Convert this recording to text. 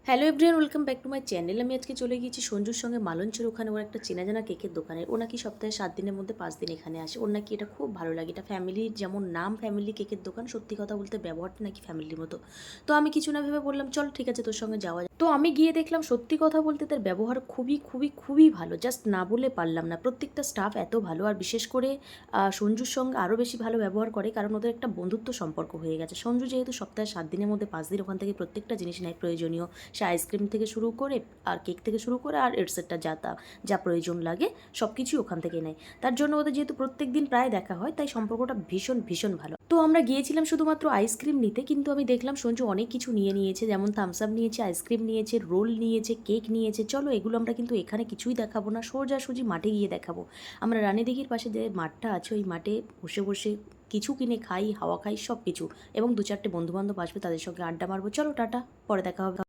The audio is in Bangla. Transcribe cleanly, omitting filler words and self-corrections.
Hello everyone, welcome back to my channel. আমি আজকে চলে গিয়েছি সঞ্জুর সঙ্গে মালঞ্চের ওখানে। ওর একটা চেনা জানা কেকের দোকানে। ও নাকি সপ্তাহে 7 দিনের মধ্যে 5 দিন এখানে আসে। ওর নাকি এটা খুব ভালো লাগে। এটা ফ্যামিলির যেমন নাম, ফ্যামিলি কেকের দোকান, সত্যি কথা বলতে ব্যবহারটা নাকি ফ্যামিলির মতো। তো আমি কিছু না ভেবে বললাম চল ঠিক আছে তোর সঙ্গে যাওয়া যায়। তো আমি গিয়ে দেখলাম সত্যি কথা বলতে তার ব্যবহার খুবই খুবই খুবই ভালো, জাস্ট না বলে পারলাম না। প্রত্যেকটা স্টাফ এত ভালো, আর বিশেষ করে সঞ্জুর সঙ্গে আরও বেশি ভালো ব্যবহার করে, কারণ ওদের একটা বন্ধুত্ব সম্পর্ক হয়ে গেছে। সঞ্জু যেহেতু সপ্তাহে 7 দিনের মধ্যে 5 দিন ওখান থেকে প্রত্যেকটা জিনিস নেয় প্রয়োজনীয়, সে আইসক্রিম থেকে শুরু করে আর কেক থেকে শুরু করে আর এটসেট্রা যা প্রয়োজন লাগে সব কিছুই ওখান থেকে নেয়। তার জন্য ওদের যেহেতু প্রত্যেক দিন প্রায় দেখা হয়, তাই সম্পর্কটা ভীষণ ভীষণ ভালো। তো আমরা গিয়েছিলাম শুধুমাত্র আইসক্রিম নিতে, কিন্তু আমি দেখলাম সঞ্জু অনেক কিছু নিয়ে নিয়েছে, যেমন থামস আপ নিয়েছে, আইসক্রিম নিয়েছে, রোল নিয়েছে, কেক নিয়েছে। চলো এগুলো আমরা কিন্তু এখানে কিছুই দেখাবো না, সোজাসুজি মাঠে গিয়ে দেখাবো। আমরা রানীদিঘির পাশে যে মাঠটা আছে ওই মাঠে বসে বসে কিছু কিনে খাই, হাওয়া খাই, সব কিছু। এবং 2-4টে বন্ধুবান্ধব আসবে, তাদের সঙ্গে আড্ডা মারবো। চলো টাটা, পরে দেখা হবে।